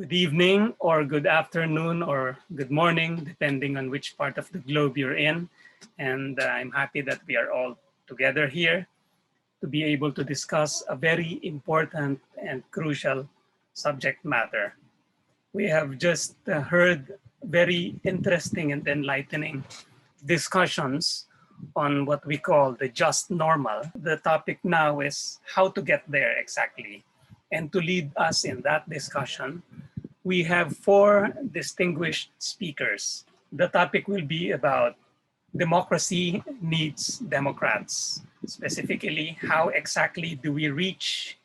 Good evening, or good afternoon, or good morning, depending on which part of the globe you're in. And I'm happy that we are all together here to be able to discuss a very important and crucial subject matter. We have just heard very interesting and enlightening discussions on what we call the just normal. The topic now is how to get there exactly. And to lead us in that discussion, we have four distinguished speakers. The topic will be about democracy needs Democrats. Specifically, how exactly do we reach,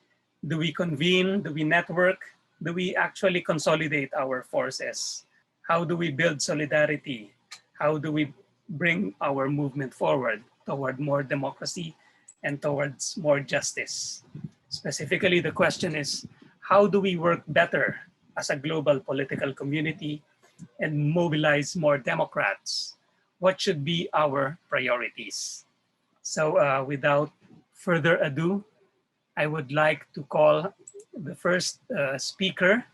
do we convene, do we network, do we actually consolidate our forces? How do we build solidarity? How do we bring our movement forward toward more democracy and towards more justice? Specifically, the question is, how do we work better as a global political community and mobilize more Democrats? What should be our priorities? So without further ado, I would like to call the first speaker.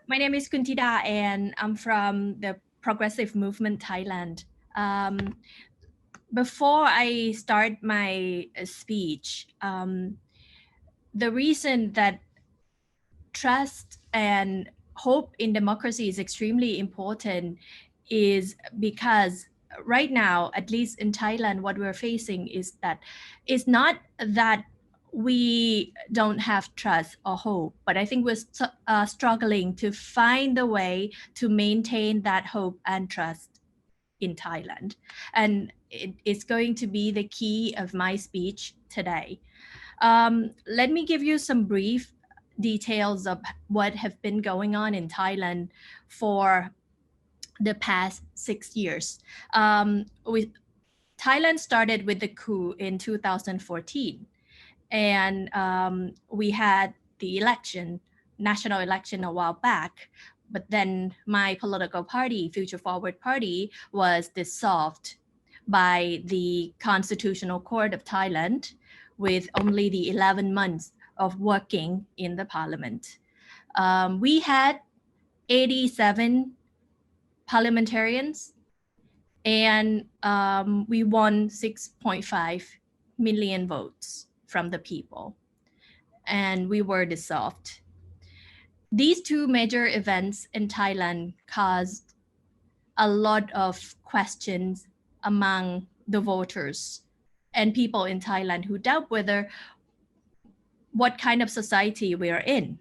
My name is Kunthida and I'm from the Progressive Movement Thailand. Before I start my speech, the reason that trust and hope in democracy is extremely important is because right now, at least in Thailand, what we're facing is that it's not that we don't have trust or hope, but I think we're struggling to find a way to maintain that hope and trust in Thailand. And it's going to be the key of my speech today. Let me give you some brief details of what have been going on in Thailand for the past 6 years. Thailand started with the coup in 2014, and we had the national election a while back, but then my political party, Future Forward Party, was dissolved by the Constitutional Court of Thailand with only the 11 months of working in the parliament. We had 87 parliamentarians and we won 6.5 million votes from the people, and we were dissolved. These two major events in Thailand caused a lot of questions among the voters and people in Thailand who doubt whether what kind of society we are in.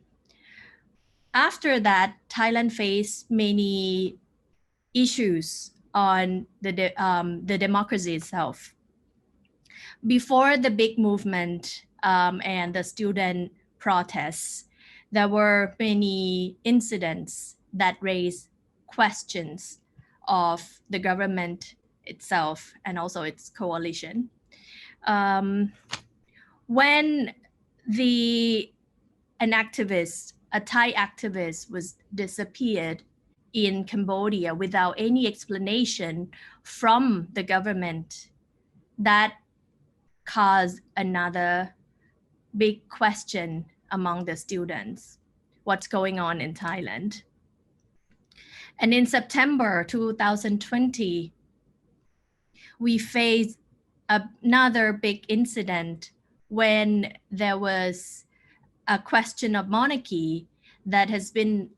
After that, Thailand faced many issues on the democracy itself. Before the big movement and the student protests, there were many incidents that raised questions of the government itself and also its coalition. When a Thai activist was disappeared in Cambodia without any explanation from the government, that caused another big question among the students. What's going on in Thailand? And in September 2020, we faced another big incident when there was a question of monarchy that has been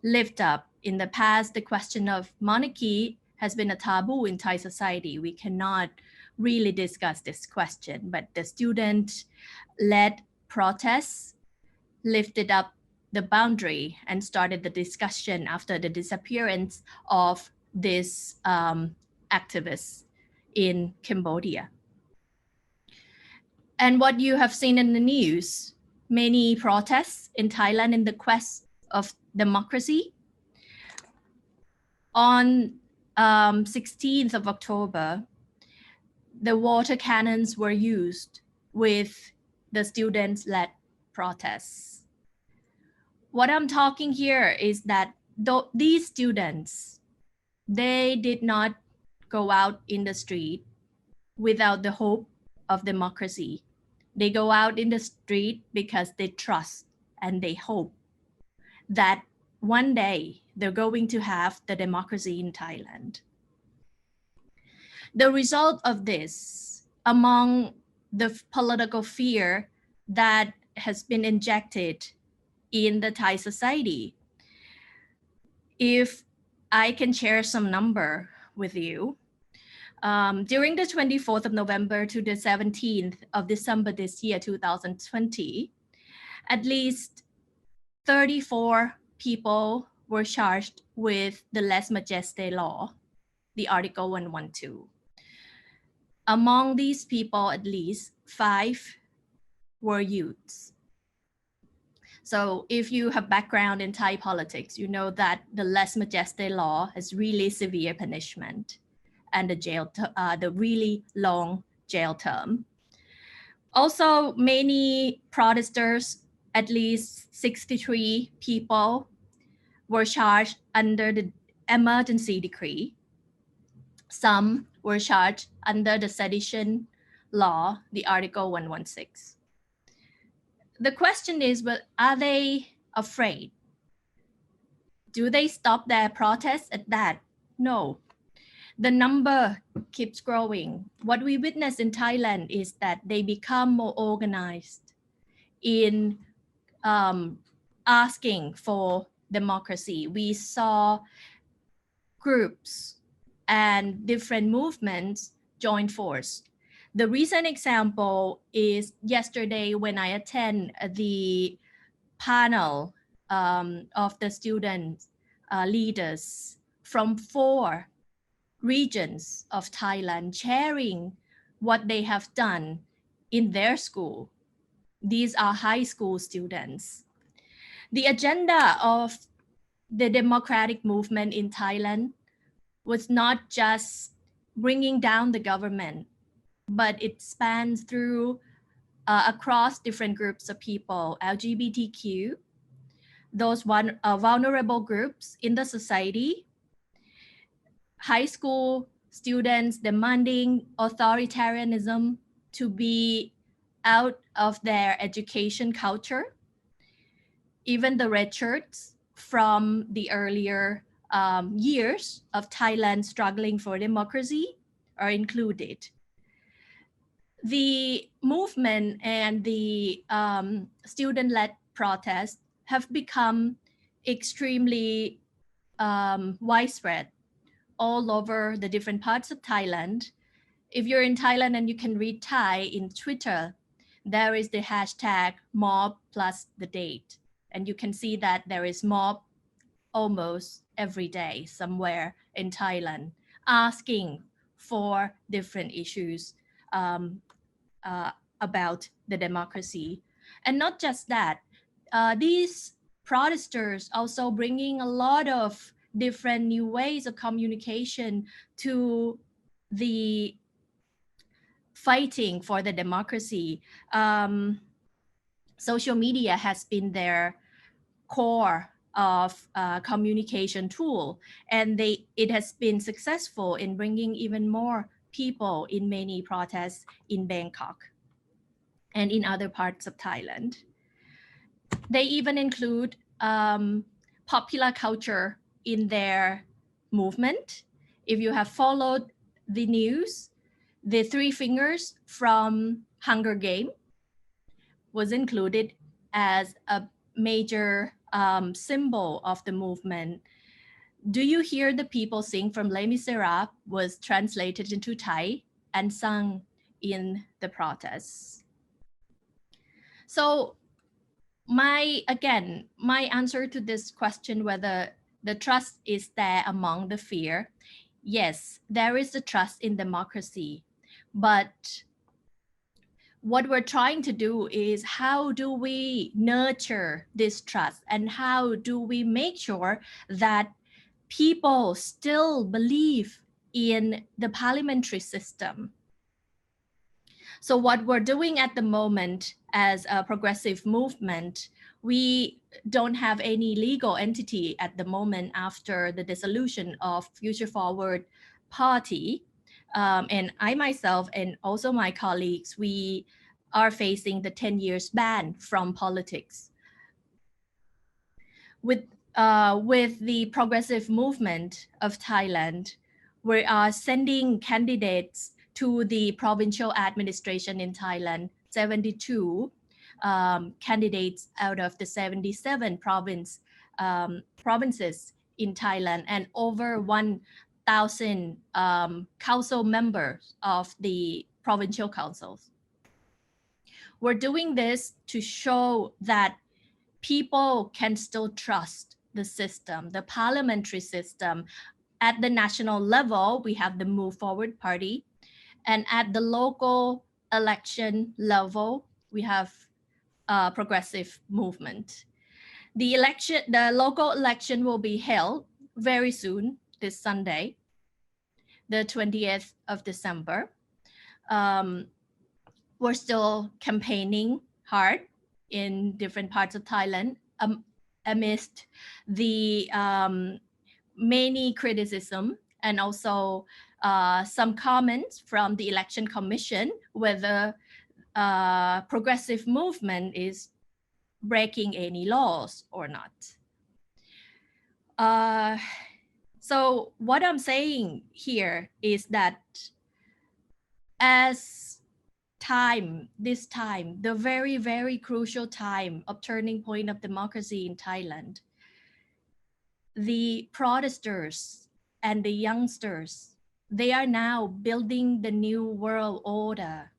lifted up. In the past, the question of monarchy has been a taboo in Thai society. We cannot really discuss this question, but the student-led protests lifted up the boundary and started the discussion after the disappearance of this activist in Cambodia. And what you have seen in the news, many protests in Thailand in the quest of democracy. On 16th of October, the water cannons were used with the students-led protests. What I'm talking here is that these students, they did not go out in the street without the hope of democracy. They go out in the street because they trust and they hope that one day they're going to have the democracy in Thailand. The result of this, among the political fear that has been injected in the Thai society, if I can share some number with you, during the 24th of November to the 17th of December this year, 2020, at least 34 people were charged with the lèse majesté law, the Article 112. Among these people, at least 5 were youths. So if you have background in Thai politics, you know that the lèse majesté law has really severe punishment and the really long jail term. Also, many protesters, at least 63 people, were charged under the emergency decree. Some were charged under the sedition law, the Article 116. The question is, well, are they afraid? Do they stop their protests at that? No. The number keeps growing. What we witness in Thailand is that they become more organized in asking for democracy. We saw groups and different movements join force. The recent example is yesterday when I attend the panel of the student leaders from 4 regions of Thailand sharing what they have done in their school. These are high school students. The agenda of the democratic movement in Thailand was not just bringing down the government, but it spans through across different groups of people, LGBTQ, those vulnerable groups in the society, high school students demanding authoritarianism to be out of their education culture. Even the red shirts from the earlier years of Thailand struggling for democracy are included. The movement and the student-led protests have become extremely widespread all over the different parts of Thailand. If you're in Thailand and you can read Thai in Twitter, there is the hashtag mob plus the date. And you can see that there is mob almost every day somewhere in Thailand asking for different issues about the democracy. And not just that, these protesters also bringing a lot of different new ways of communication to the fighting for the democracy. Social media has been their core of communication tool, and it has been successful in bringing even more people in many protests in Bangkok and in other parts of Thailand. They even include popular culture in their movement. If you have followed the news, the 3 fingers from Hunger Game was included as a major symbol of the movement. Do You Hear the People Sing from Les Miserables was translated into Thai and sung in the protests. So my answer to this question, whether the trust is there among the fear, yes, there is a trust in democracy, but what we're trying to do is how do we nurture this trust and how do we make sure that people still believe in the parliamentary system. So what we're doing at the moment as a progressive movement, we don't have any legal entity at the moment after the dissolution of Future Forward Party. And I myself and also my colleagues, we are facing the 10 years ban from politics. With with the progressive movement of Thailand, we are sending candidates to the provincial administration in Thailand, 72 candidates out of the 77 provinces in Thailand, and over 1,000 council members of the provincial councils. We're doing this to show that people can still trust the system, the parliamentary system. At the national level, we have the Move Forward Party, and at the local election level, we have progressive movement. The local election will be held very soon, this Sunday, the 20th of December. We're still campaigning hard in different parts of Thailand amidst the many criticism and also some comments from the Election Commission whether progressive movement is breaking any laws or not. So what I'm saying here is that as this time, the very, very crucial time of turning point of democracy in Thailand, the protesters and the youngsters, they are now building the new world order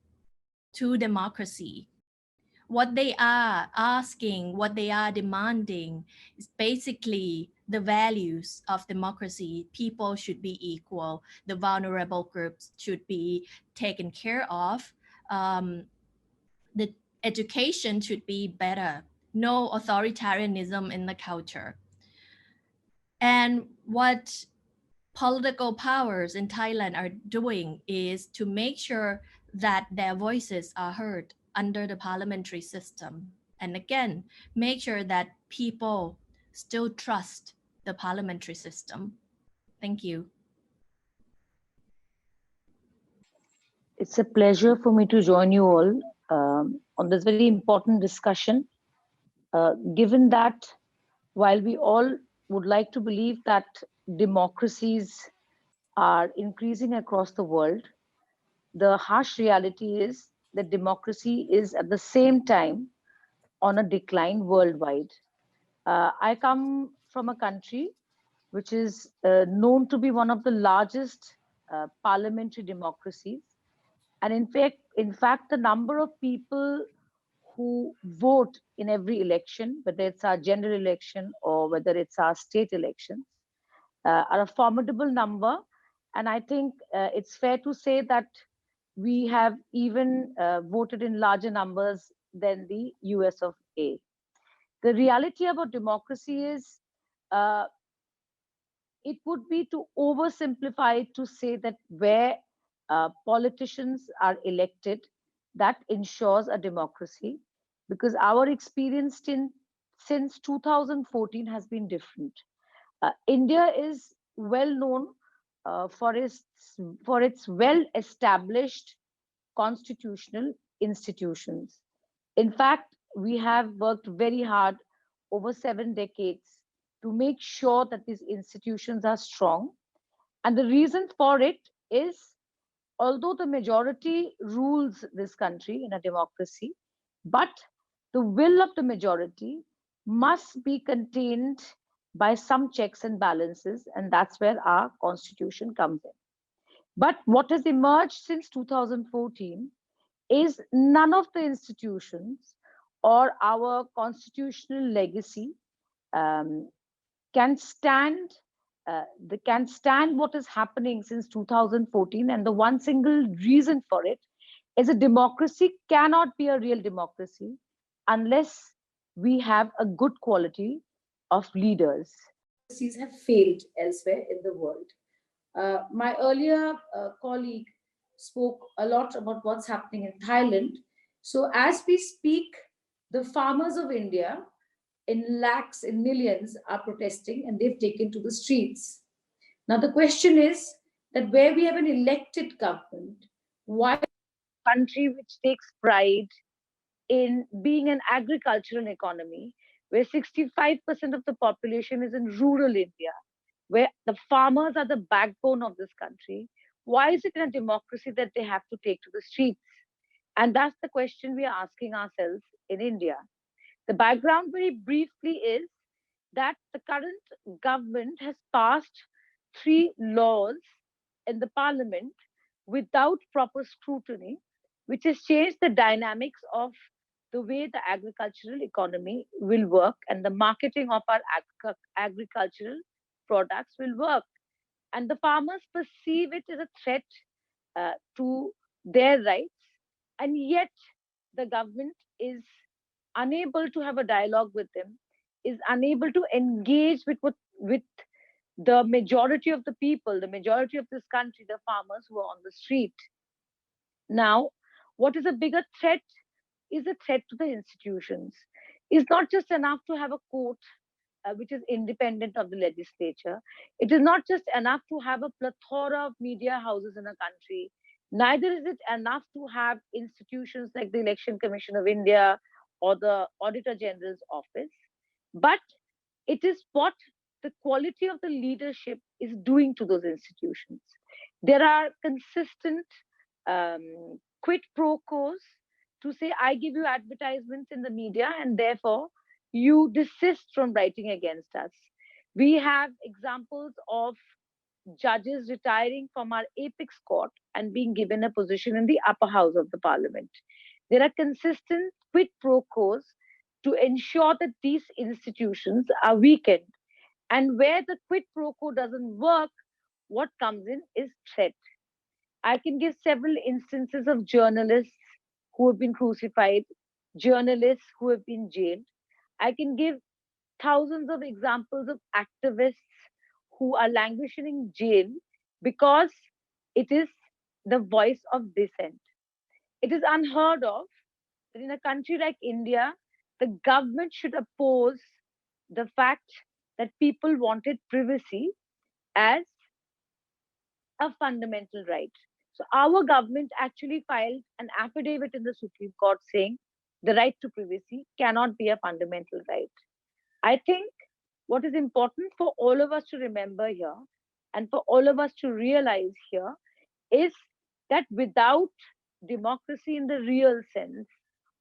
to democracy. What they are asking, what they are demanding is basically the values of democracy. People should be equal. The vulnerable groups should be taken care of. The education should be better. No authoritarianism in the culture. And what political powers in Thailand are doing is to make sure that their voices are heard under the parliamentary system. And again, make sure that people still trust the parliamentary system. Thank you. It's a pleasure for me to join you all on this very important discussion. Given that while we all would like to believe that democracies are increasing across the world, the harsh reality is that democracy is at the same time on a decline worldwide. I come from a country which is known to be one of the largest parliamentary democracies. And in fact, the number of people who vote in every election, whether it's our general election or whether it's our state elections, are a formidable number. And I think it's fair to say that we have even voted in larger numbers than the US of A. The reality about democracy is it would be to oversimplify it to say that where politicians are elected, that ensures a democracy, because our experience since 2014 has been different. India is well known for its well-established constitutional institutions. In fact, we have worked very hard over 7 decades to make sure that these institutions are strong. And the reason for it is, although the majority rules this country in a democracy, but the will of the majority must be contained by some checks and balances, and that's where our constitution comes in. But what has emerged since 2014 is none of the institutions or our constitutional legacy can stand what is happening since 2014. And the one single reason for it is a democracy cannot be a real democracy unless we have a good quality of leaders. Democracies have failed elsewhere in the world. My earlier colleague spoke a lot about what's happening in Thailand. So as we speak, the farmers of India in lakhs, in millions, are protesting, and they've taken to the streets. Now, the question is that where we have an elected government, why a country which takes pride in being an agricultural economy, where 65% of the population is in rural India, where the farmers are the backbone of this country, why is it in a democracy that they have to take to the streets? And that's the question we are asking ourselves in India. The background, very briefly, is that the current government has passed 3 laws in the parliament without proper scrutiny, which has changed the dynamics of the way the agricultural economy will work and the marketing of our agricultural products will work. And the farmers perceive it as a threat to their rights, and yet the government is unable to have a dialogue with them, is unable to engage with the majority of the people, the majority of this country, the farmers who are on the street. Now, what is a bigger threat is a threat to the institutions. It's not just enough to have a court which is independent of the legislature. It is not just enough to have a plethora of media houses in a country. Neither is it enough to have institutions like the Election Commission of India or the Auditor General's office. But it is what the quality of the leadership is doing to those institutions. There are consistent quid pro quos to say, I give you advertisements in the media, and therefore you desist from writing against us. We have examples of judges retiring from our apex court and being given a position in the upper house of the parliament. There are consistent quid pro quos to ensure that these institutions are weakened. And where the quid pro quo doesn't work, what comes in is threat. I can give several instances of journalists who have been crucified, journalists who have been jailed. I can give thousands of examples of activists who are languishing in jail because it is the voice of dissent. It is unheard of that in a country like India, the government should oppose the fact that people wanted privacy as a fundamental right. So our government actually filed an affidavit in the Supreme Court saying the right to privacy cannot be a fundamental right. I think what is important for all of us to remember here and for all of us to realize here is that without democracy in the real sense,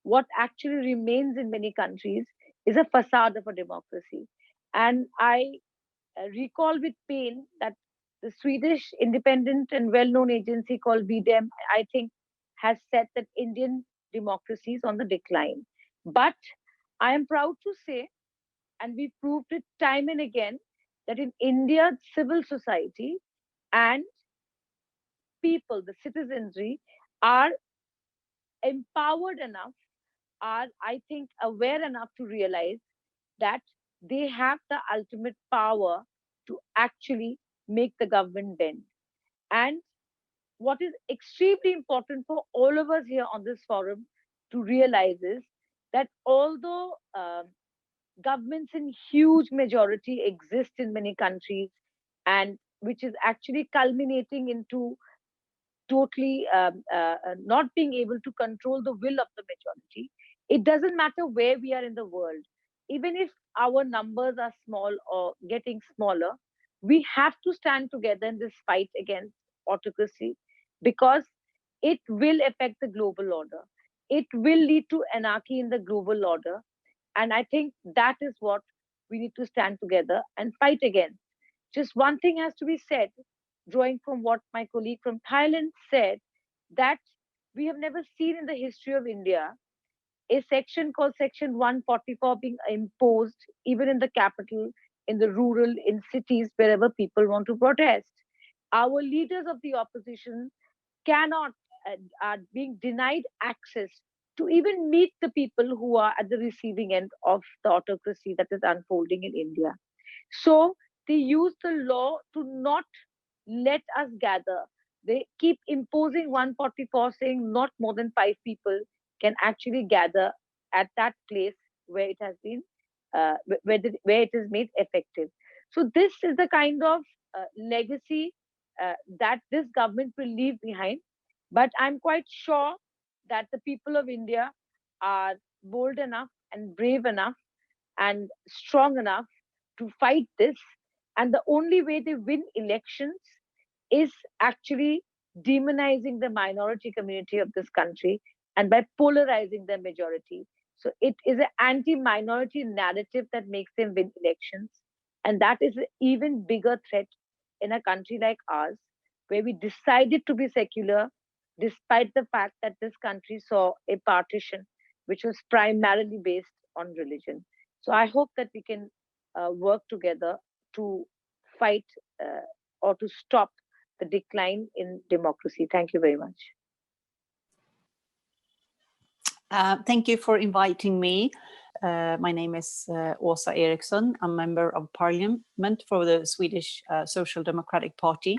what actually remains in many countries is a facade of a democracy. And I recall with pain that the Swedish independent and well known agency called VDEM, I think, has said that Indian democracy is on the decline. But I am proud to say, and we proved it time and again, that in India, civil society and people, the citizenry, are empowered enough, are, I think, aware enough to realize that they have the ultimate power to actually make the government bend. And what is extremely important for all of us here on this forum to realize is that although governments in huge majority exist in many countries, and which is actually culminating into totally not being able to control the will of the majority, it doesn't matter where we are in the world. Even if our numbers are small or getting smaller, we have to stand together in this fight against autocracy, because it will affect the global order. It will lead to anarchy in the global order. And I think that is what we need to stand together and fight against. Just one thing has to be said, drawing from what my colleague from Thailand said, that we have never seen in the history of India a section called Section 144 being imposed, even in the capital, in the rural, in cities, wherever people want to protest. Our leaders of the opposition cannot, are being denied access to even meet the people who are at the receiving end of the autocracy that is unfolding in India. So they use the law to not let us gather. They keep imposing 144, saying not more than 5 people can actually gather at that place where it has been, where it is made effective. So this is the kind of legacy that this government will leave behind. But I'm quite sure that the people of India are bold enough and brave enough and strong enough to fight this. And the only way they win elections is actually demonizing the minority community of this country and by polarizing the majority. So it is an anti-minority narrative that makes them win elections. And that is an even bigger threat in a country like ours, where we decided to be secular, despite the fact that this country saw a partition which was primarily based on religion. So I hope that we can work together to fight or to stop the decline in democracy. Thank you very much. Thank you for inviting me. My name is Äsa Eriksson. I'm member of parliament for the Swedish Social Democratic Party.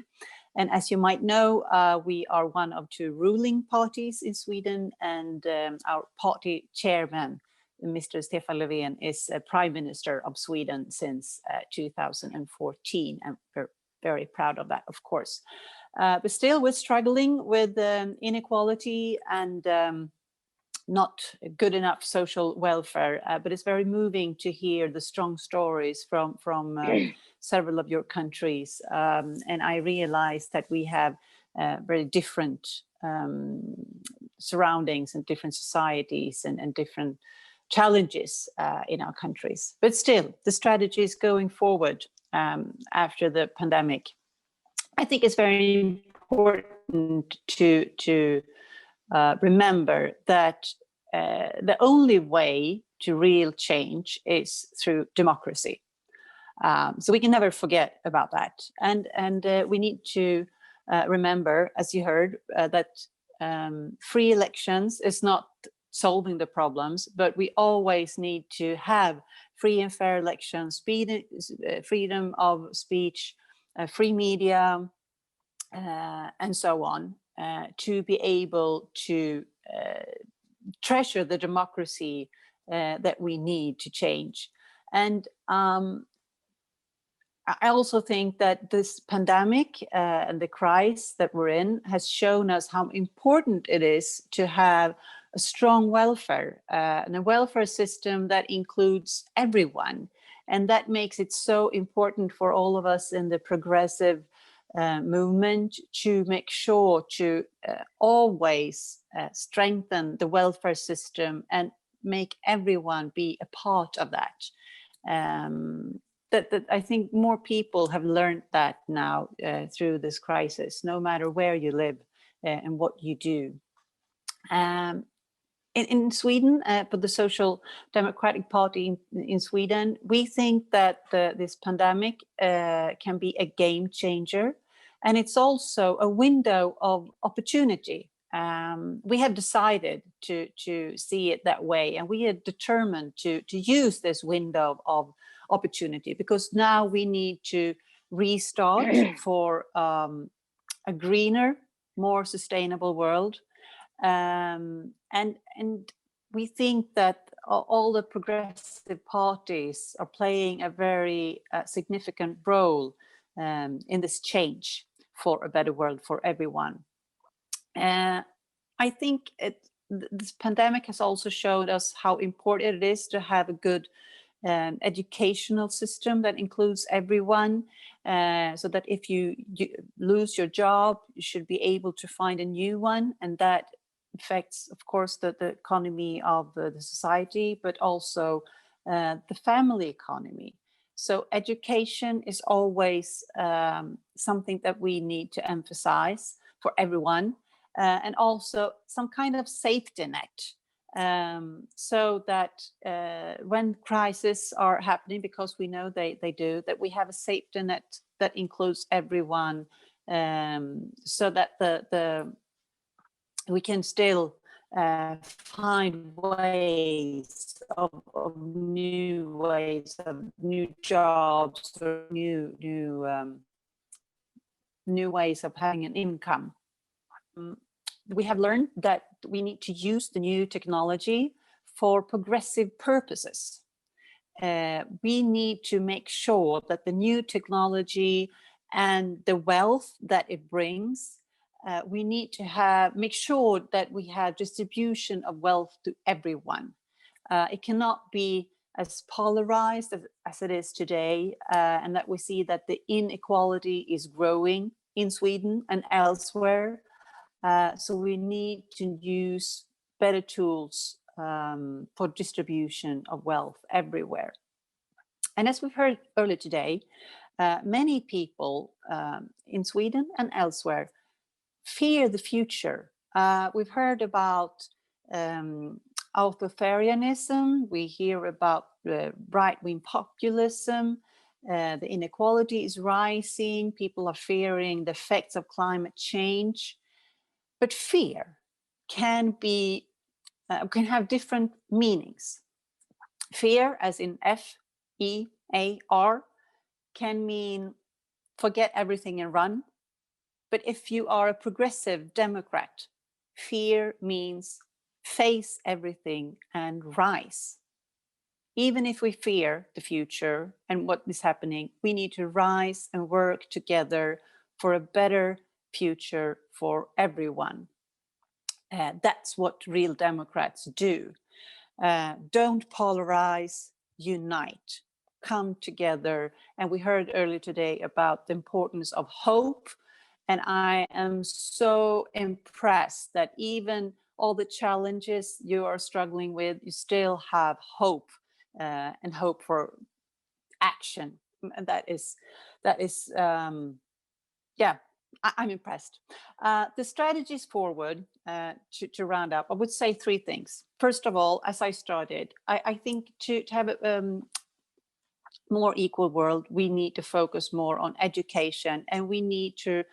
And as you might know, we are one of two ruling parties in Sweden, and our party chairman, Mr. Stefan Löfven, is Prime Minister of Sweden since 2014, and we're very proud of that, of course. But still, we're struggling with inequality and not good enough social welfare, but it's very moving to hear the strong stories from several of your countries. And I realized that we have very different surroundings and different societies and different challenges in our countries. But still, the strategy is going forward after the pandemic. I think it's very important to remember that the only way to real change is through democracy. So we can never forget about that. And we need to remember, as you heard, that free elections is not solving the problems, but we always need to have free and fair elections, freedom of speech, free media, and so on, to be able to treasure the democracy that we need to change. And I also think that this pandemic and the crisis that we're in has shown us how important it is to have a strong welfare and a welfare system that includes everyone. And that makes it so important for all of us in the progressive movement to make sure to always strengthen the welfare system and make everyone be a part of that. That I think more people have learned that now through this crisis, no matter where you live and what you do. In Sweden, for the Social Democratic Party in Sweden, we think that this pandemic can be a game changer, and it's also a window of opportunity. We have decided to see it that way, and we are determined to use this window of opportunity, because now we need to restart for a greener, more sustainable world. And we think that all the progressive parties are playing a very significant role in this change for a better world for everyone. I think this pandemic has also showed us how important it is to have a good educational system that includes everyone, so that if you lose your job, you should be able to find a new one, and that affects, of course, the economy of the society, but also the family economy. So education is always something that we need to emphasize for everyone, and also some kind of safety net, so that when crises are happening, because we know they do, that we have a safety net that includes everyone, so that we can still find ways of new jobs, or new ways of having an income. We have learned that we need to use the new technology for progressive purposes. We need to make sure that the new technology and the wealth that it brings, we need to make sure that we have distribution of wealth to everyone. It cannot be as polarized as it is today, and that we see that the inequality is growing in Sweden and elsewhere. So we need to use better tools for distribution of wealth everywhere. And as we've heard earlier today, many people in Sweden and elsewhere fear the future. We've heard about authoritarianism, we hear about right-wing populism, the inequality is rising, people are fearing the effects of climate change. But fear can have different meanings. Fear, as in F-E-A-R, can mean forget everything and run. But if you are a progressive Democrat, fear means face everything and rise. Even if we fear the future and what is happening, we need to rise and work together for a better future for everyone. That's what real Democrats do. Don't polarize, unite, come together. And we heard earlier today about the importance of hope. And I am so impressed that even all the challenges you are struggling with, you still have hope and hope for action. And that is yeah, I'm impressed. The strategies forward, to round up, I would say three things. First of all, as I started, I think to have a more equal world, we need to focus more on education, and we need to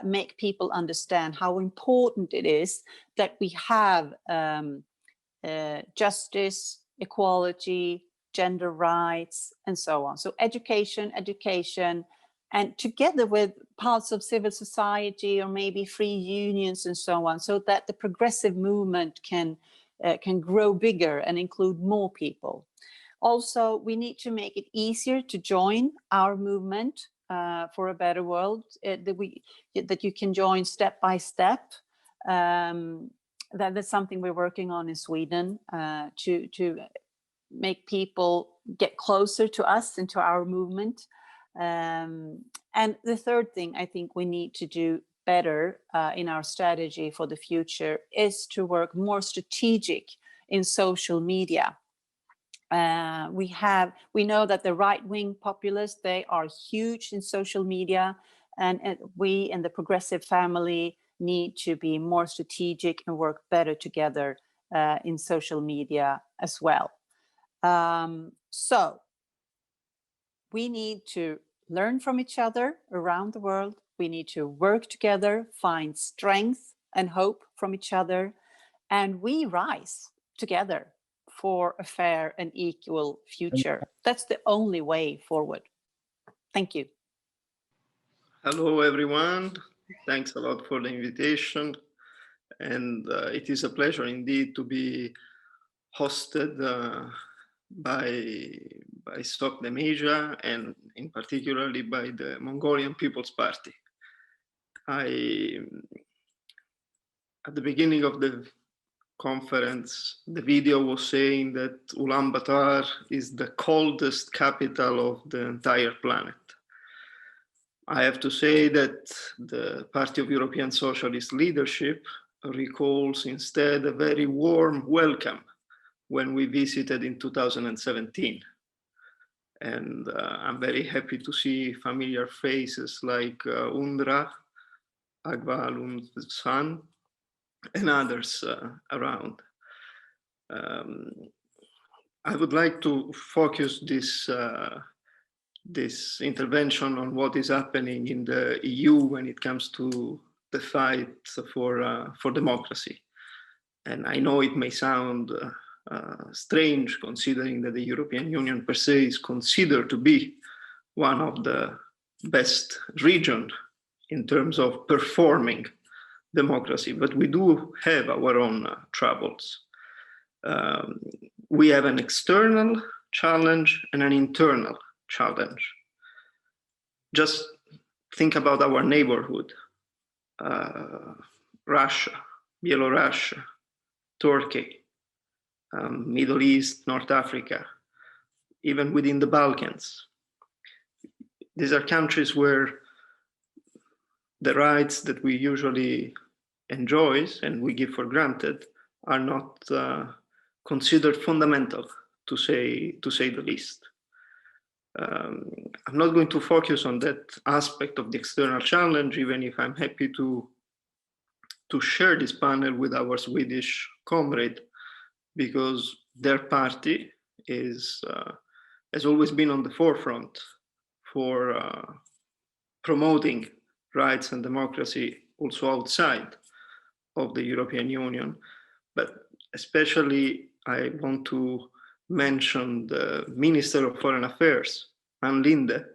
make people understand how important it is that we have justice, equality, gender rights, and so on. So education, and together with parts of civil society or maybe free unions and so on, so that the progressive movement can grow bigger and include more people. Also, we need to make it easier to join our movement for a better world, that you can join step by step. That's something we're working on in Sweden, to make people get closer to us and to our movement. And the third thing I think we need to do better in our strategy for the future is to work more strategic in social media. We know that the right-wing populists, they are huge in social media, and we in the progressive family need to be more strategic and work better together in social media as well. So we need to learn from each other around the world. We need to work together, find strength and hope from each other, and we rise together for a fair and equal future. That's the only way forward. Thank you. Hello, everyone. Thanks a lot for the invitation. And it is a pleasure indeed to be hosted by SocDem Asia, and in particularly by the Mongolian People's Party. At the beginning of the conference, the video was saying that Ulaanbaatar is the coldest capital of the entire planet. I have to say that the Party of European Socialist leadership recalls instead a very warm welcome when we visited in 2017. And I'm very happy to see familiar faces like Undra, Agvalund San, and others around. I would like to focus this intervention on what is happening in the EU when it comes to the fight for democracy. And I know it may sound strange, considering that the European Union per se is considered to be one of the best regions in terms of performing democracy, but we do have our own troubles. We have an external challenge and an internal challenge. Just think about our neighborhood, Russia, Belarus, Turkey, Middle East, North Africa. even within the Balkans. These are countries where the rights that we usually enjoy and we give for granted are not considered fundamental, to say the least. I'm not going to focus on that aspect of the external challenge, even if I'm happy to share this panel with our Swedish comrade, because their party has always been on the forefront for promoting rights and democracy also outside of the European Union. But especially I want to mention the Minister of Foreign Affairs, Ann Linde,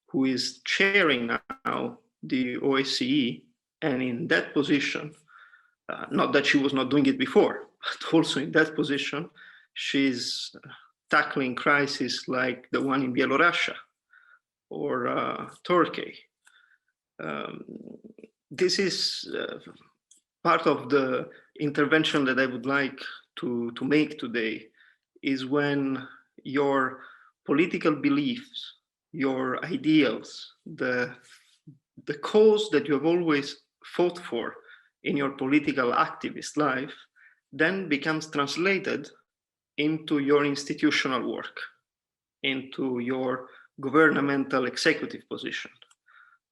who is chairing now the OSCE, and in that position, not that she was not doing it before, but also in that position, she's tackling crises like the one in Belarus or Turkey. This is part of the intervention that I would like to make today, is when your political beliefs, your ideals, the cause that you have always fought for in your political activist life then becomes translated into your institutional work, into your governmental executive position.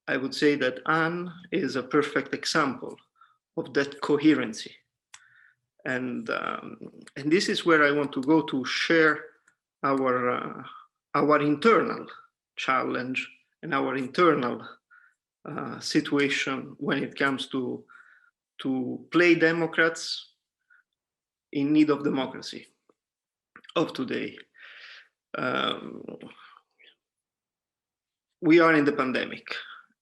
I would say that Anne is a perfect example of that coherency. And this is where I want to go to share our internal challenge and our internal situation when it comes to play Democrats in need of democracy of today. We are in the pandemic,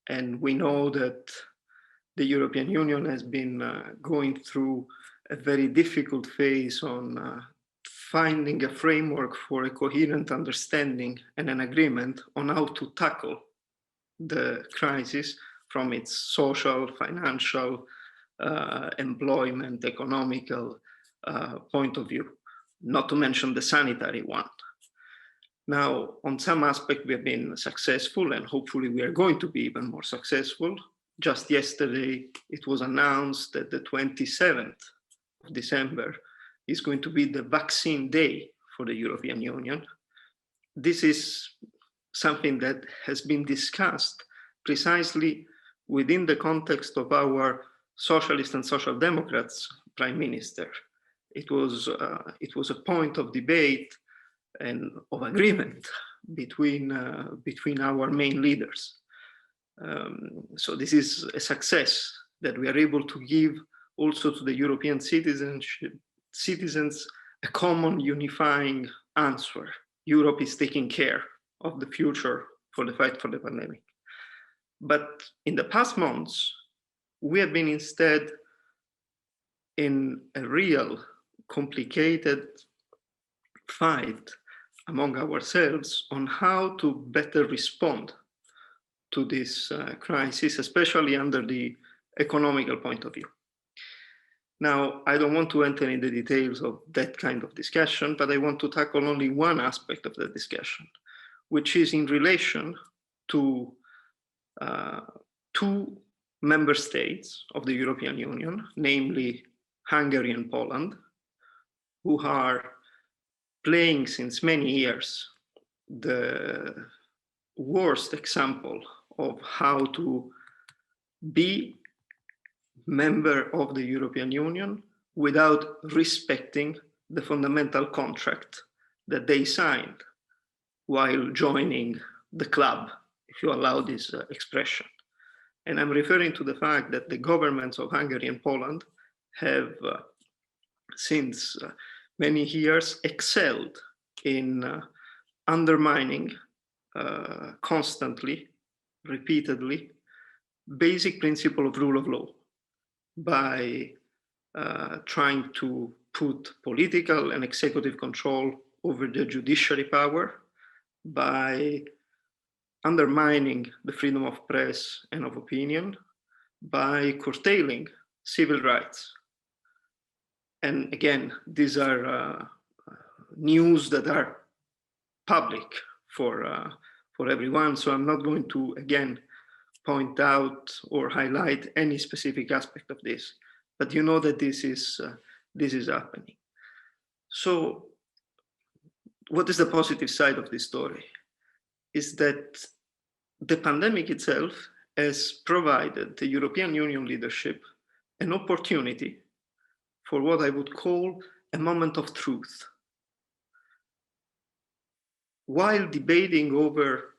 and we know that the European Union has been going through a very difficult phase on finding a framework for a coherent understanding and an agreement on how to tackle the crisis from its social, financial, employment, economical point of view, not to mention the sanitary one. Now, on some aspect, we have been successful, and hopefully we are going to be even more successful. Just yesterday, it was announced that the 27th of December is going to be the vaccine day for the European Union. This is something that has been discussed precisely within the context of our Socialist and Social Democrats Prime Minister. It was a point of debate and of agreement between our main leaders. So this is a success that we are able to give also to the European citizens a common unifying answer. Europe is taking care of the future for the fight for the pandemic. But in the past months, we have been instead in a real complicated fight among ourselves on how to better respond to this crisis, especially under the economical point of view. Now, I don't want to enter in the details of that kind of discussion, but I want to tackle only one aspect of the discussion, which is in relation to two member states of the European Union, namely Hungary and Poland, who are playing since many years the worst example of how to be member of the European Union without respecting the fundamental contract that they signed while joining the club, if you allow this expression. And I'm referring to the fact that the governments of Hungary and Poland have since many years excelled in undermining constantly, repeatedly, basic principle of rule of law by trying to put political and executive control over the judiciary power, by undermining the freedom of press and of opinion, by curtailing civil rights. And again, these are news that are public for everyone. So I'm not going to, again, point out or highlight any specific aspect of this, but you know that this is happening. So what is the positive side of this story? Is that the pandemic itself has provided the European Union leadership an opportunity for what I would call a moment of truth. While debating over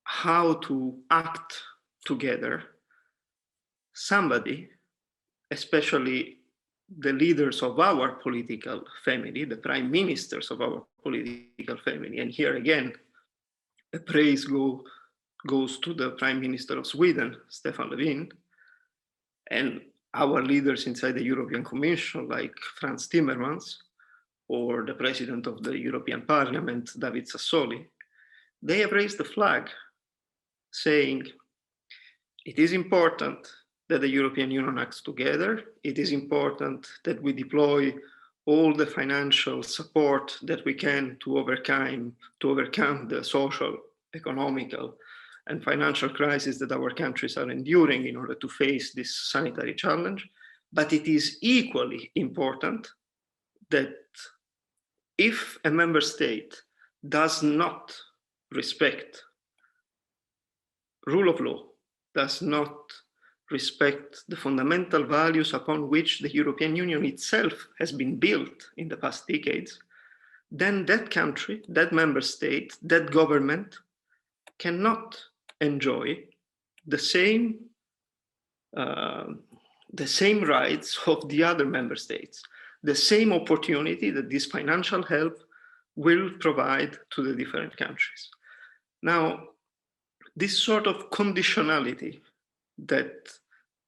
how to act together, somebody, especially the leaders of our political family, the prime ministers of our political family, and here again, a praise goes to the Prime Minister of Sweden, Stefan Löfven, and our leaders inside the European Commission, like Frans Timmermans, or the President of the European Parliament, David Sassoli. They have raised the flag, saying, it is important that the European Union acts together. It is important that we deploy all the financial support that we can to overcome the social, economical, and financial crisis that our countries are enduring in order to face this sanitary challenge. But it is equally important that if a member state does not respect rule of law, does not respect the fundamental values upon which the European Union itself has been built in the past decades, then that country, that member state, that government cannot enjoy the same rights of the other member states, the same opportunity that this financial help will provide to the different countries. Now, this sort of conditionality that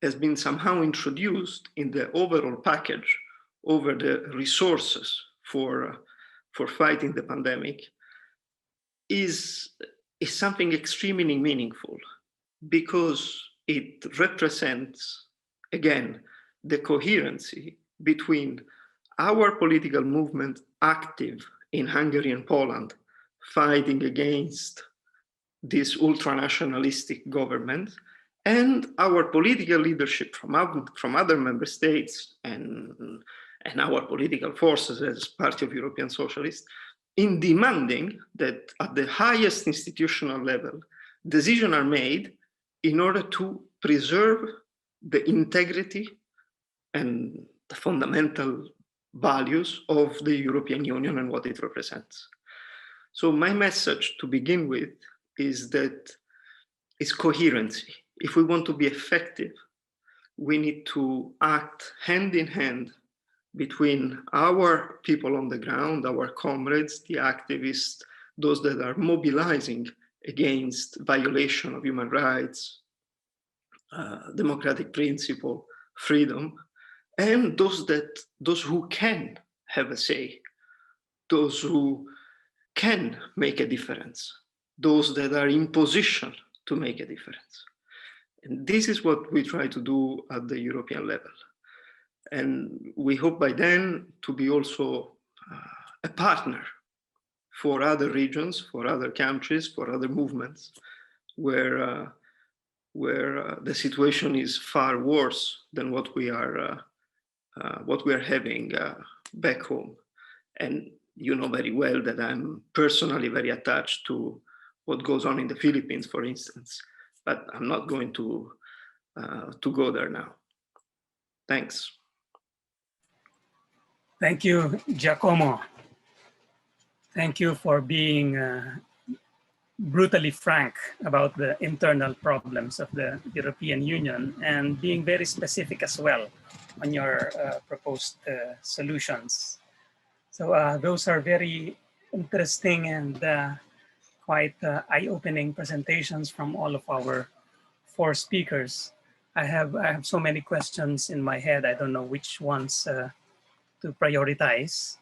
has been somehow introduced in the overall package over the resources for fighting the pandemic is something extremely meaningful, because it represents, again, the coherency between our political movement active in Hungary and Poland, fighting against this ultranationalistic government, and our political leadership from other member states and our political forces as Party of European Socialists, in demanding that at the highest institutional level, decisions are made in order to preserve the integrity and the fundamental values of the European Union and what it represents. So my message to begin with is that it's coherency. If we want to be effective, we need to act hand in hand between our people on the ground, our comrades, the activists, those that are mobilizing against violation of human rights, democratic principle, freedom, and those who can have a say, those who can make a difference, those that are in position to make a difference. And this is what we try to do at the European level. And we hope by then to be also a partner for other regions, for other countries, for other movements, where the situation is far worse than what we are having back home. And you know very well that I'm personally very attached to what goes on in the Philippines, for instance, but I'm not going to go there now. Thanks. Thank you, Giacomo. Thank you for being brutally frank about the internal problems of the European Union and being very specific as well on your proposed solutions. So those are very interesting and quite eye-opening presentations from all of our 4 speakers. I have so many questions in my head. I don't know which ones to prioritize,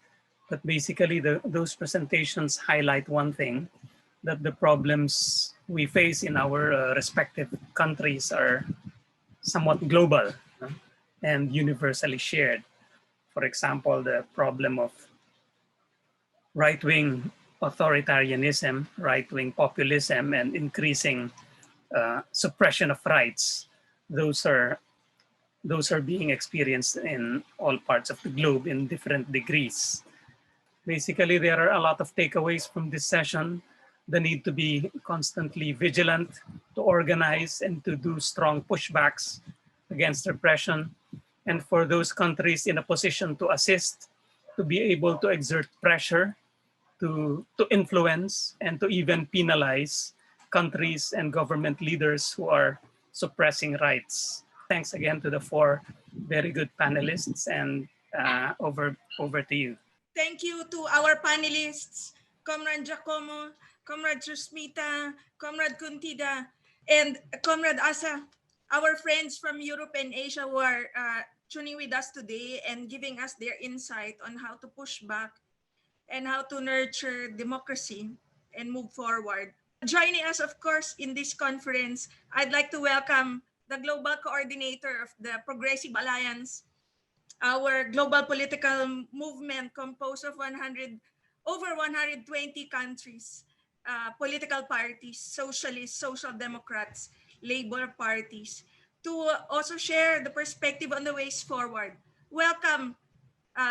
but basically those presentations highlight one thing, that the problems we face in our respective countries are somewhat global and universally shared. For example, the problem of right-wing authoritarianism, right-wing populism, and increasing suppression of rights. Those are being experienced in all parts of the globe in different degrees. Basically, there are a lot of takeaways from this session. The need to be constantly vigilant, to organize and to do strong pushbacks against repression, and for those countries in a position to assist, to be able to exert pressure, to influence, and to even penalize countries and government leaders who are suppressing rights. Thanks again to the four very good panelists, and over to you. Thank you to our panelists, Comrade Giacomo, Comrade Sushmita, Comrade Kunthida, and Comrade Äsa, our friends from Europe and Asia who are tuning with us today and giving us their insight on how to push back and how to nurture democracy and move forward. Joining us, of course, in this conference, I'd like to welcome the Global Coordinator of the Progressive Alliance, our global political movement composed of over 120 countries, political parties, socialists, social democrats, labor parties, to also share the perspective on the ways forward. Welcome,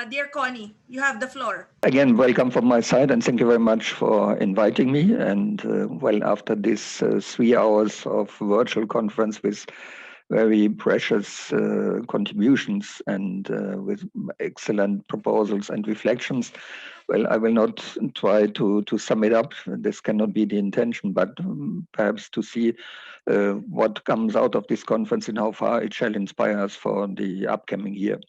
dear Conny, you have the floor. Again, welcome from my side, and thank you very much for inviting me. And well, after this 3 hours of virtual conference with very precious contributions and with excellent proposals and reflections, well, I will not try to sum it up. This cannot be the intention, but perhaps to see what comes out of this conference and how far it shall inspire us for the upcoming year.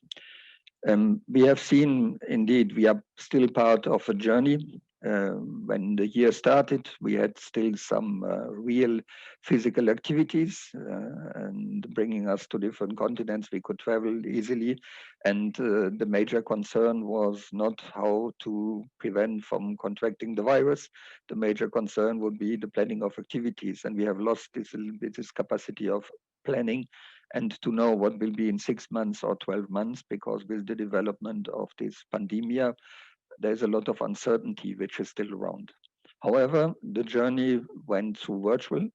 We have seen, indeed, we are still part of a journey. When the year started, we had still some real physical activities and bringing us to different continents. We could travel easily. And the major concern was not how to prevent from contracting the virus. The major concern would be the planning of activities. And we have lost this capacity of planning and to know what will be in 6 months or 12 months, because with the development of this pandemic, there's a lot of uncertainty which is still around. However, the journey went through virtual,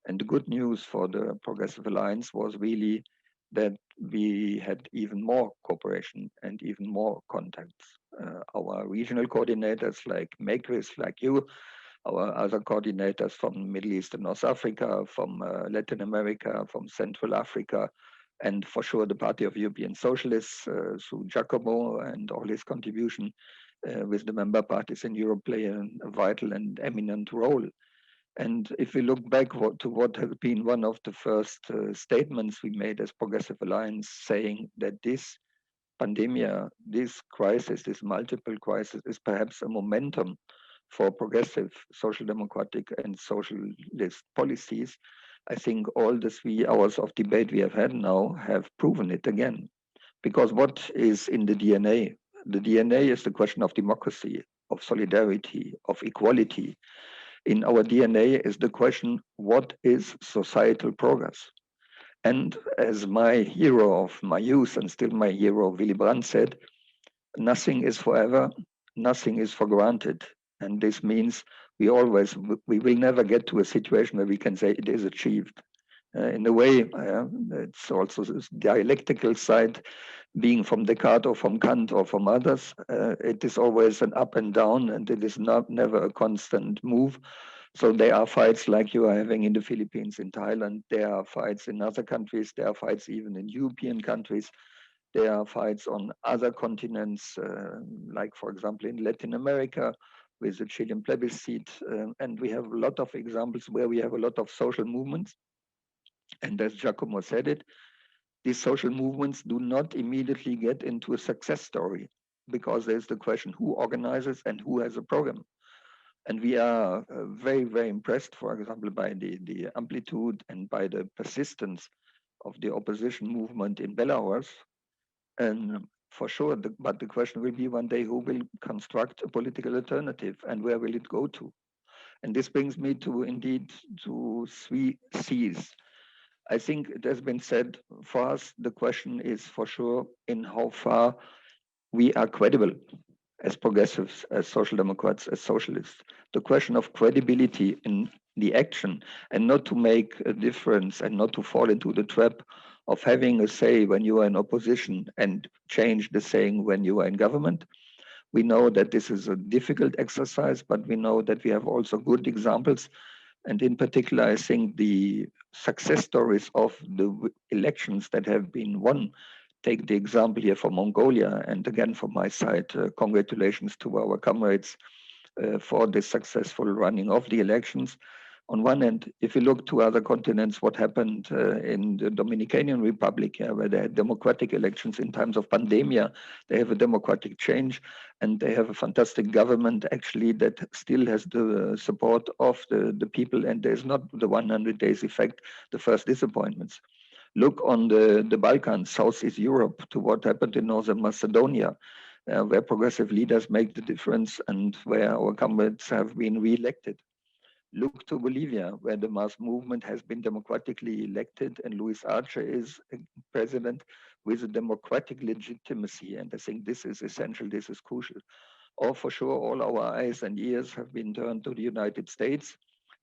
and the good news for the Progressive Alliance was really that we had even more cooperation and even more contacts. Our regional coordinators like Makeris, like you, our other coordinators from Middle East and North Africa, from Latin America, from Central Africa, and for sure the Party of European Socialists through Giacomo and all his contribution with the member parties in Europe play a vital and eminent role. And if we look back to what has been one of the first statements we made as Progressive Alliance, saying that this pandemia, this crisis, this multiple crisis is perhaps a momentum for progressive social democratic and socialist policies, I think all the 3 hours of debate we have had now have proven it again. Because what is in the DNA? The DNA is the question of democracy, of solidarity, of equality. In our DNA is the question, what is societal progress? And as my hero of my youth and still my hero, Willy Brandt, said, nothing is forever, nothing is for granted. And this means we will never get to a situation where we can say it is achieved. In a way, it's also this dialectical side, being from Descartes or from Kant or from others. It is always an up and down, and it is never a constant move. So there are fights like you are having in the Philippines, in Thailand. There are fights in other countries. There are fights even in European countries. There are fights on other continents, like, for example, in Latin America, with the Chilean plebiscite. And we have a lot of examples where we have a lot of social movements. And as Giacomo said it, these social movements do not immediately get into a success story, because there's the question who organizes and who has a program. And we are very, very impressed, for example, by the amplitude and by the persistence of the opposition movement in Belarus. And for sure, but the question will be one day, who will construct a political alternative and where will it go to? And this brings me to, indeed, to 3 C's. I think it has been said, for us, the question is for sure in how far we are credible. as progressives, as social democrats, as socialists, the question of credibility in the action, and not to make a difference and not to fall into the trap of having a say when you are in opposition and change the saying when you are in government. We know that this is a difficult exercise, but we know that we have also good examples. And in particular, I think the success stories of the elections that have been won, take the example here for Mongolia, and again from my side, congratulations to our comrades for the successful running of the elections. On one hand, if you look to other continents, what happened in the Dominican Republic, where they had democratic elections in times of pandemia, they have a democratic change, and they have a fantastic government actually that still has the support of the people, and there's not the 100 days effect, the first disappointments. Look on the Balkans, Southeast Europe, to what happened in Northern Macedonia, where progressive leaders make the difference and where our comrades have been re-elected. Look to Bolivia, where the mass movement has been democratically elected and Luis Arce is president with a democratic legitimacy. And I think this is essential, this is crucial. Or for sure, all our eyes and ears have been turned to the United States.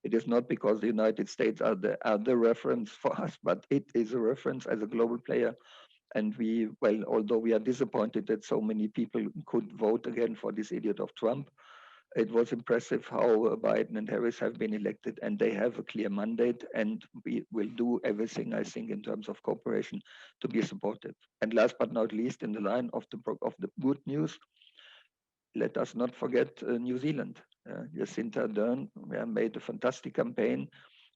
It is not because the United States are the reference for us, but it is a reference as a global player. And we, well, although we are disappointed that so many people could vote again for this idiot of Trump, it was impressive how Biden and Harris have been elected, and they have a clear mandate, and we will do everything, I think, in terms of cooperation to be supportive. And last but not least, in the line of the good news, let us not forget New Zealand. Jacinda Ardern made a fantastic campaign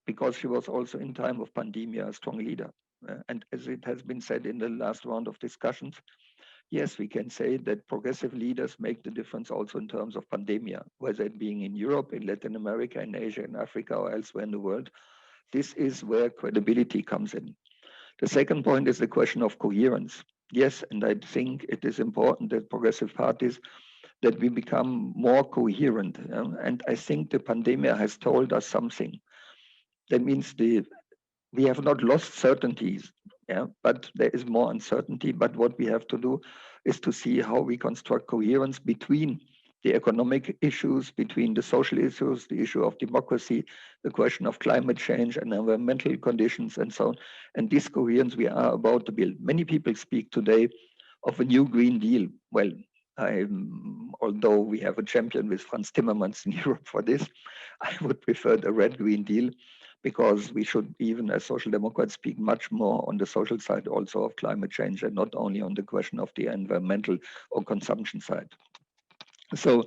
because she was also in time of pandemia a strong leader. And as it has been said in the last round of discussions, yes, we can say that progressive leaders make the difference also in terms of pandemia, whether it being in Europe, in Latin America, in Asia, in Africa, or elsewhere in the world. This is where credibility comes in. The second point is the question of coherence. Yes, and I think it is important that progressive parties, that we become more coherent. And I think the pandemia has told us something. That means we have not lost certainties, but there is more uncertainty. But what we have to do is to see how we construct coherence between the economic issues, between the social issues, the issue of democracy, the question of climate change and environmental conditions and so on. And this coherence we are about to build. Many people speak today of a new Green Deal. Well, although we have a champion with Franz Timmermans in Europe for this, I would prefer the Red Green Deal, because we should, even as social democrats, speak much more on the social side also of climate change and not only on the question of the environmental or consumption side. So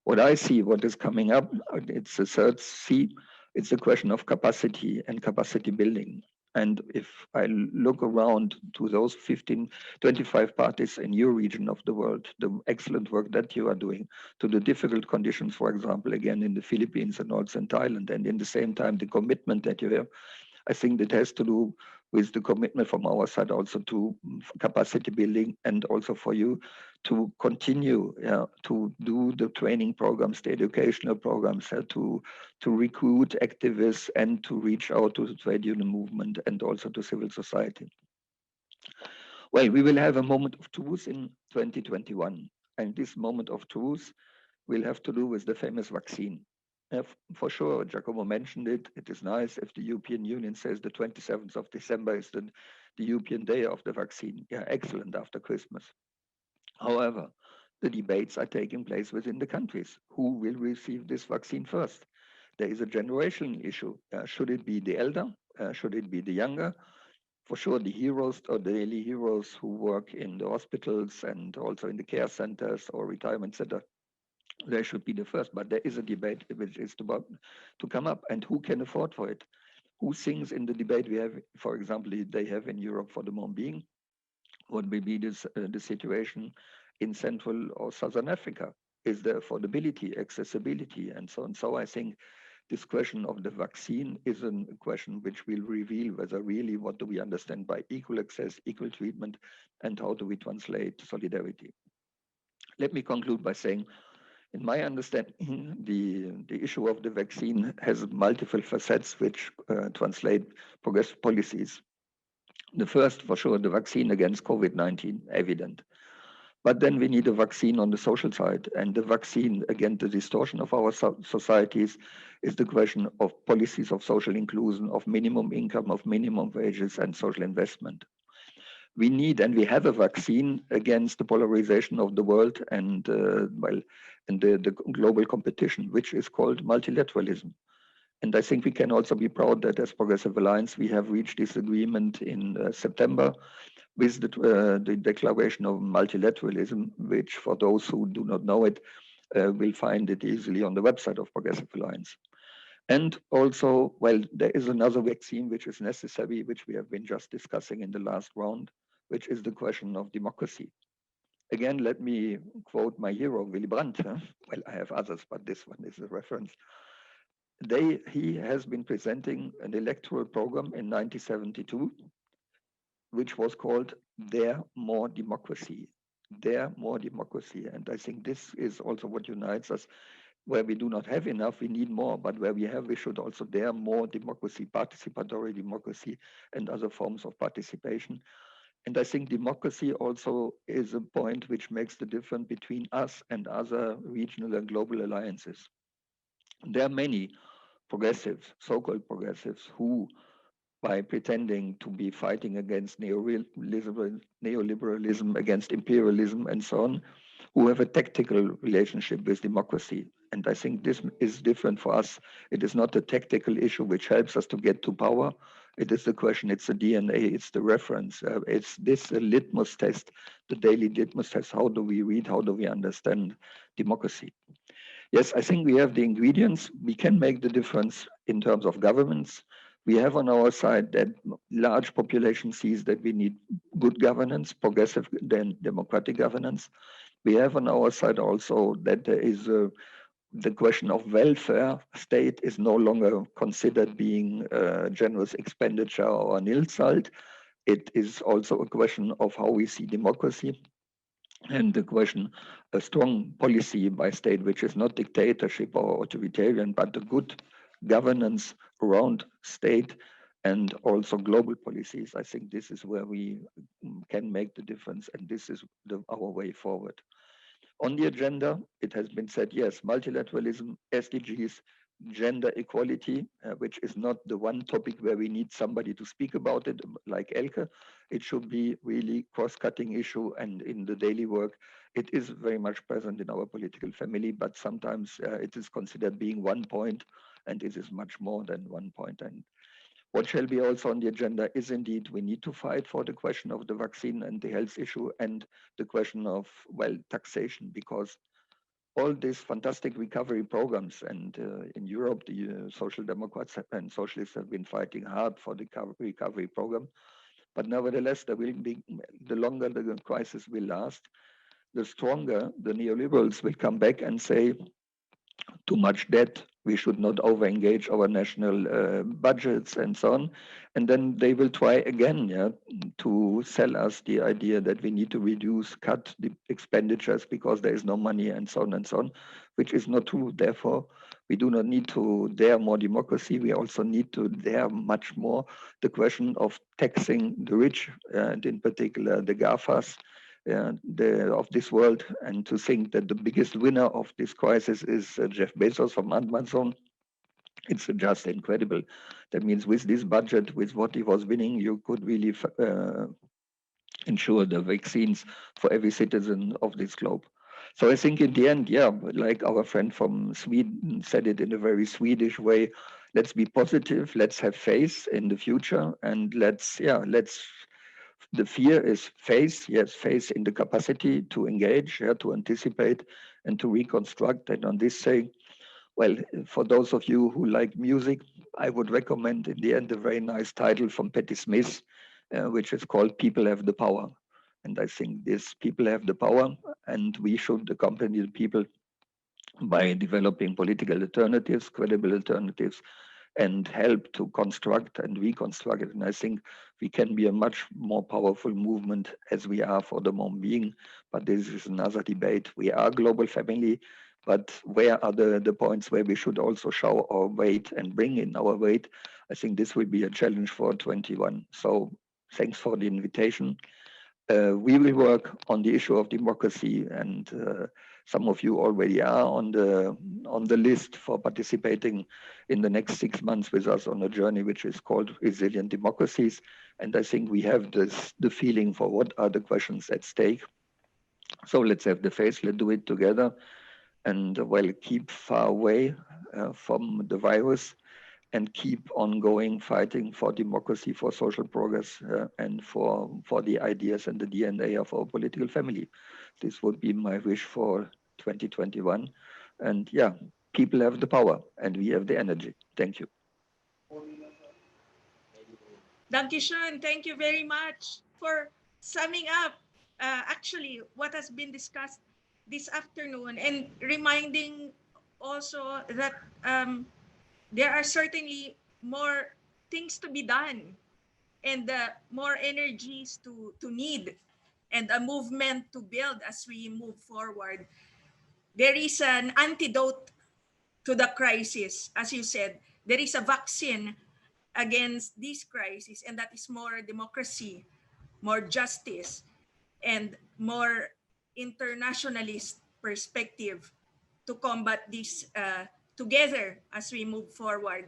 what I see, what is coming up, it's the third C, it's the question of capacity and capacity building. And if I look around to those 25 parties in your region of the world, the excellent work that you are doing, to the difficult conditions, for example, again, in the Philippines and also in Thailand, and in the same time, the commitment that you have, I think that has to do with the commitment from our side also to capacity building, and also for you to continue to do the training programs, the educational programs, to recruit activists and to reach out to the trade union movement and also to civil society. Well, we will have a moment of truth in 2021. And this moment of truth will have to do with the famous vaccine. For sure, Giacomo mentioned it. It is nice if the European Union says the 27th of December is the European Day of the vaccine. Yeah, excellent, after Christmas. However, the debates are taking place within the countries. Who will receive this vaccine first? There is a generational issue. Should it be the elder? Should it be the younger? For sure, the heroes or the daily heroes who work in the hospitals and also in the care centers or retirement centers, they should be the first. But there is a debate which is about to come up, and who can afford for it? Who thinks in the debate we have, for example, they have in Europe for the moment being, what will be this, the situation in Central or Southern Africa? Is there affordability, accessibility, and so on? So I think this question of the vaccine is a question which will reveal whether really what do we understand by equal access, equal treatment, and how do we translate solidarity. Let me conclude by saying, in my understanding, the issue of the vaccine has multiple facets which translate progressive policies. The first, for sure, the vaccine against COVID-19, evident. But then we need a vaccine on the social side, and the vaccine against the distortion of our societies is the question of policies of social inclusion, of minimum income, of minimum wages, and social investment. We need, and we have a vaccine against the polarization of the world and the global competition, which is called multilateralism. And I think we can also be proud that as Progressive Alliance, we have reached this agreement in September with the Declaration of Multilateralism, which for those who do not know it, will find it easily on the website of Progressive Alliance. And also, well, there is another vaccine which is necessary, which we have been just discussing in the last round, which is the question of democracy. Again, let me quote my hero, Willy Brandt. Well, I have others, but this one is a reference. He has been presenting an electoral program in 1972, which was called Dare More Democracy. Dare More Democracy. And I think this is also what unites us. Where we do not have enough, we need more, but where we have, we should also dare more democracy, participatory democracy, and other forms of participation. And I think democracy also is a point which makes the difference between us and other regional and global alliances. There are many progressives, so-called progressives, who, by pretending to be fighting against neoliberalism, against imperialism, and so on, who have a tactical relationship with democracy. And I think this is different for us. It is not a tactical issue which helps us to get to power. It is the question, it's the DNA, it's the reference. It's this litmus test, the daily litmus test. How do we read, how do we understand democracy? Yes, I think we have the ingredients. We can make the difference in terms of governments. We have on our side that large population sees that we need good governance, progressive then democratic governance. We have on our side also that there is the question of welfare state is no longer considered being generous expenditure or an insult. It is also a question of how we see democracy. And the question, a strong policy by state, which is not dictatorship or authoritarian, but a good governance around state and also global policies. I think this is where we can make the difference, and this is our way forward. On the agenda, it has been said, yes, multilateralism, SDGs, gender equality, which is not the one topic where we need somebody to speak about it, like Elke. It should be really cross-cutting issue, and in the daily work, it is very much present in our political family, but sometimes it is considered being one point, and it is much more than 1 point. And what shall be also on the agenda is indeed we need to fight for the question of the vaccine and the health issue and the question of, well, taxation, because all these fantastic recovery programs, and in Europe, the Social Democrats and Socialists have been fighting hard for the recovery program. But nevertheless, there will be, the longer the crisis will last, the stronger the neoliberals will come back and say, too much debt, we should not over-engage our national budgets and so on. And then they will try again to sell us the idea that we need to reduce, cut the expenditures because there is no money and so on, which is not true. Therefore, we do not need to dare more democracy. We also need to dare much more the question of taxing the rich, and in particular the GAFAs, of this world, and to think that the biggest winner of this crisis is Jeff Bezos from Amazon. It's just incredible. That means with this budget, with what he was winning, you could really ensure the vaccines for every citizen of this globe. So I think in the end, yeah, like our friend from Sweden said it in a very Swedish way, let's be positive, let's have faith in the future, and the fear is faith, yes, faith in the capacity to engage, to anticipate, and to reconstruct. And on this saying, well, for those of you who like music, I would recommend in the end a very nice title from Patti Smith, which is called People Have the Power. And I think this people have the power, and we should accompany the people by developing political alternatives, credible alternatives, and help to construct and reconstruct it. And I think we can be a much more powerful movement as we are for the moment being, but this is another debate. We are a global family, but where are the points where we should also show our weight and bring in our weight? I think this will be a challenge for 21. So thanks for the invitation. We will work on the issue of democracy, and some of you already are on the list for participating in the next 6 months with us on a journey which is called Resilient Democracies. And I think we have the feeling for what are the questions at stake. So let's have the faith, let's do it together, and well, keep far away from the virus, and keep on going fighting for democracy, for social progress, and for the ideas and the DNA of our political family. This would be my wish for 2021. And yeah, people have the power and we have the energy. Thank you. Dankeschön. Thank you very much for summing up actually what has been discussed this afternoon, and reminding also that there are certainly more things to be done, and more energies to need, and a movement to build as we move forward. There is an antidote to the crisis. As you said, there is a vaccine against this crisis, and that is more democracy, more justice, and more internationalist perspective to combat this together as we move forward.